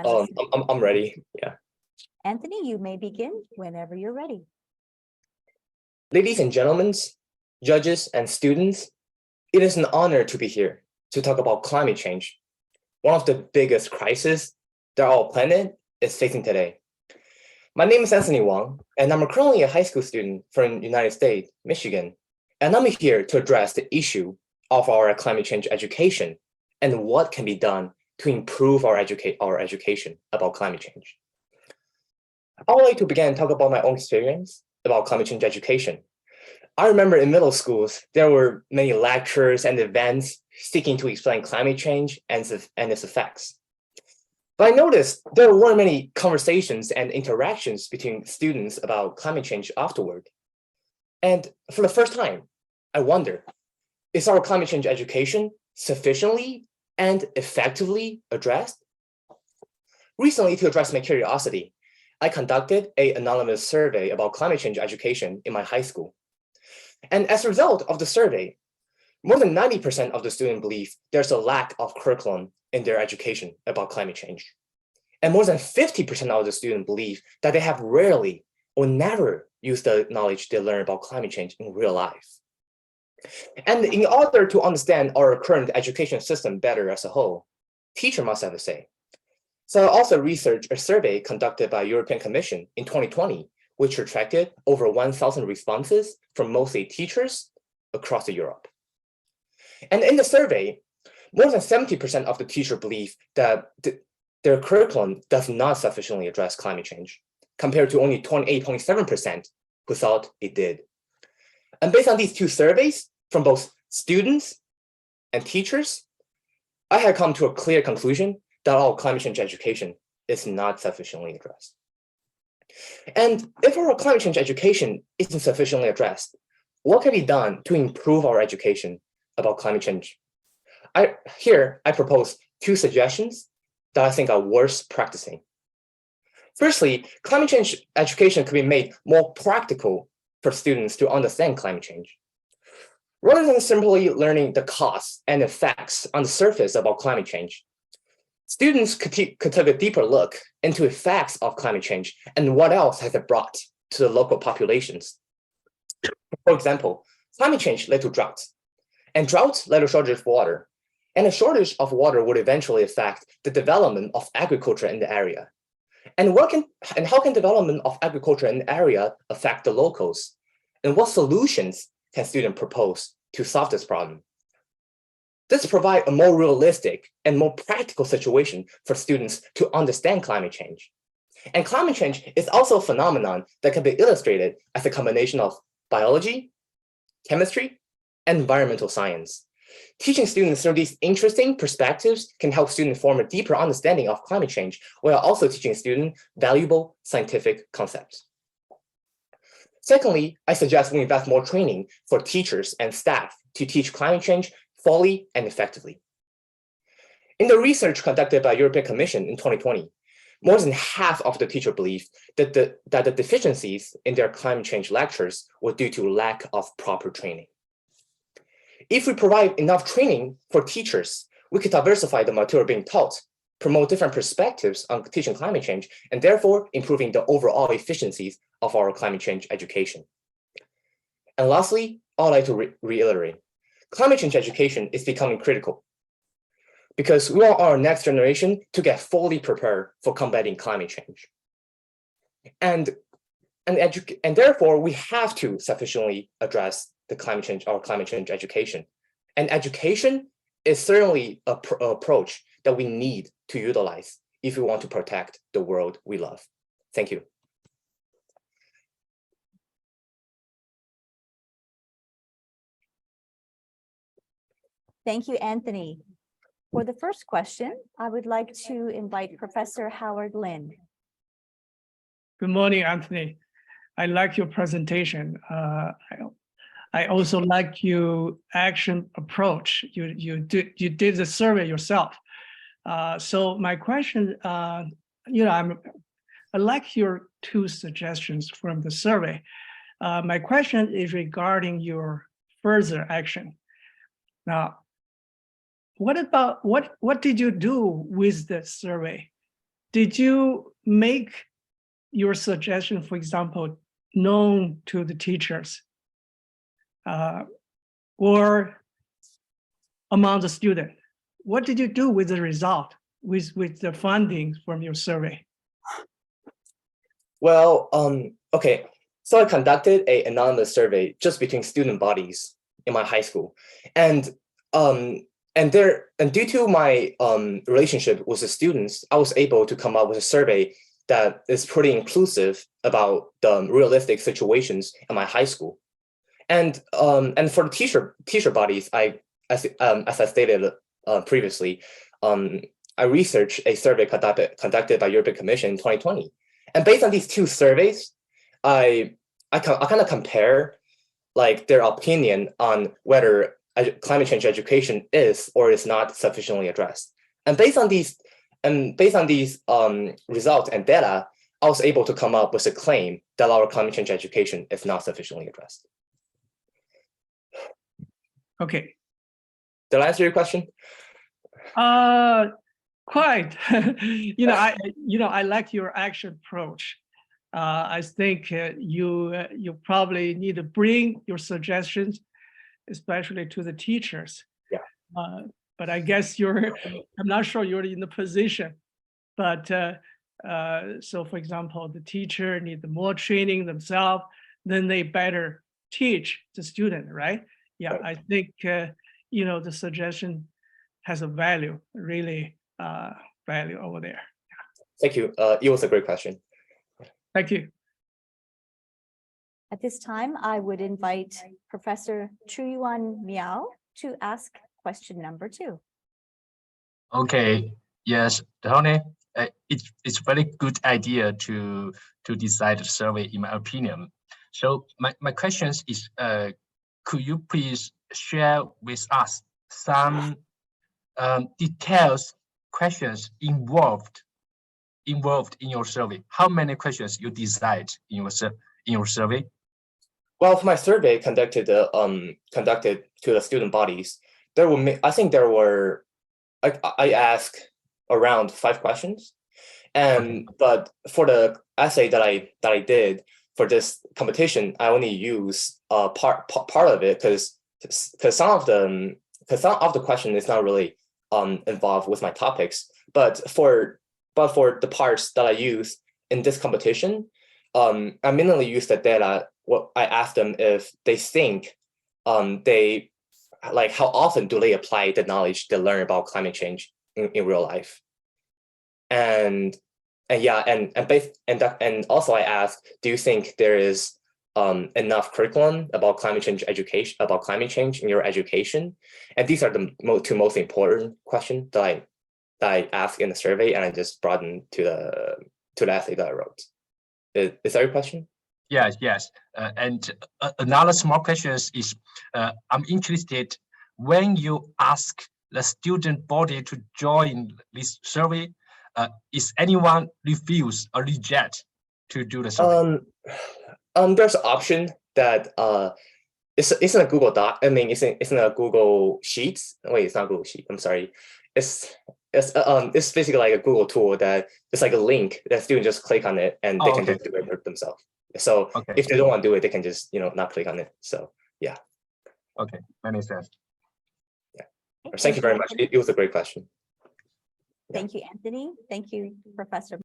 on. I'm ready. Yeah. Anthony, you may begin whenever you're ready. Ladies and gentlemen, judges and students, it is an honor to be here to talk about climate change, one of the biggest crises that our planet is facing today. My name is Anthony Wang, and I'm currently a high school student from the United States, Michigan, and I'm here to address the issue of our climate change education and what can be done to improve our education about climate change. I would like to begin and talk about my own experience about climate change education. I remember in middle schools, there were many lectures and events seeking to explain climate change and its effects. But I noticed there weren't many conversations and interactions between students about climate change afterward. And for the first time, I wonder, is our climate change education sufficiently and effectively addressed? Recently, to address my curiosity, I conducted an anonymous survey about climate change education in my high school. And as a result of the survey, more than 90% of the students believe there's a lack of curriculum in their education about climate change. And more than 50% of the students believe that they have rarely or never used the knowledge they learn about climate change in real life. And in order to understand our current education system better as a whole, teachers must have a say. So I also researched a survey conducted by European Commission in 2020, which attracted over 1,000 responses from mostly teachers across Europe. And in the survey, more than 70% of the teachers believe that their curriculum does not sufficiently address climate change, compared to only 28.7% who thought it did. And based on these two surveys from both students and teachers, I had come to a clear conclusion that our climate change education is not sufficiently addressed. And if our climate change education isn't sufficiently addressed, what can be done to improve our education about climate change? Here, I propose two suggestions that I think are worth practicing. Firstly, climate change education could be made more practical for students to understand climate change. Rather than simply learning the costs and effects on the surface about climate change, students could take a deeper look into effects of climate change and what else has it brought to the local populations. For example, climate change led to droughts, and droughts led to shortage of water, and a shortage of water would eventually affect the development of agriculture in the area. And how can development of agriculture in the area affect the locals? And what solutions can students propose to solve this problem? This provides a more realistic and more practical situation for students to understand climate change. And climate change is also a phenomenon that can be illustrated as a combination of biology, chemistry, and environmental science. Teaching students through these interesting perspectives can help students form a deeper understanding of climate change, while also teaching students valuable scientific concepts. Secondly, I suggest we invest more training for teachers and staff to teach climate change fully and effectively. In the research conducted by European Commission in 2020, more than half of the teachers believe that the deficiencies in their climate change lectures were due to lack of proper training. If we provide enough training for teachers, we could diversify the material being taught, promote different perspectives on teaching climate change, and therefore improving the overall efficiencies of our climate change education. And lastly, I'd like to reiterate, climate change education is becoming critical because we want our next generation to get fully prepared for combating climate change. And therefore, we have to sufficiently address our climate change education. And education is certainly an approach that we need to utilize if we want to protect the world we love. Thank you. Thank you, Anthony. For the first question, I would like to invite Professor Howard Lin. Good morning, Anthony. I like your presentation. I also like your action approach. You did the survey yourself. So my question, I like your two suggestions from the survey. My question is regarding your further action. Now, what did you do with the survey? did you make your suggestion, for example, known to the teachers or among the students? What did you do with the result, with the findings from your survey? Well, okay. So I conducted an anonymous survey just between student bodies in my high school, and due to my relationship with the students, I was able to come up with a survey that is pretty inclusive about the realistic situations in my high school, and for the teacher bodies, as I stated previously, I researched a survey conducted by European Commission in 2020, and based on these two surveys, I kind of compare like their opinion on whether climate change education is or is not sufficiently addressed. And based on these results and data, I was able to come up with a claim that our climate change education is not sufficiently addressed. Okay. Did I answer your question? Quite. I like your action approach. I think you probably need to bring your suggestions, especially to the teachers. Yeah. But I guess I'm not sure you're in the position. But so, for example, the teacher needs more training themselves, then they better teach the student, right? Yeah, I think the suggestion has a value, really value over there. Thank you. It was a great question. Thank you. At this time, I would invite Professor Chiyuan Miao to ask question number 2. Okay. Yes, Tony. It's very good idea to decide the survey, in my opinion. So my questions is, could you please share with us some details questions involved in your survey? How many questions you decide in your survey? Well, for my survey conducted to the student bodies, I asked around 5 questions, and but for the essay that I did for this competition, I only use part of it because some of the question is not really involved with my topics, but for the parts that I use in this competition, I mainly use the data. What I asked them if they think they like how often do they apply the knowledge they learn about climate change in real life, and also I asked, do you think there is enough curriculum about climate change in your education? And these are the two most important questions that I asked in the survey, and I just brought them to the essay that I wrote. Is that your question? Yes. And another small question is, I'm interested when you ask the student body to join this survey, is anyone refuse or reject to do the survey? There's an option that it's in a Google Doc. I mean, it's in a Google Sheets. Wait, it's not Google Sheet. I'm sorry. It's basically like a Google tool that it's like a link that students just click on it and they can just do it themselves. So if they don't want to do it, they can just not click on it. So yeah. Okay, many sense. Yeah. Thank you very much. It was a great question. Thank you, Anthony. Thank you, Professor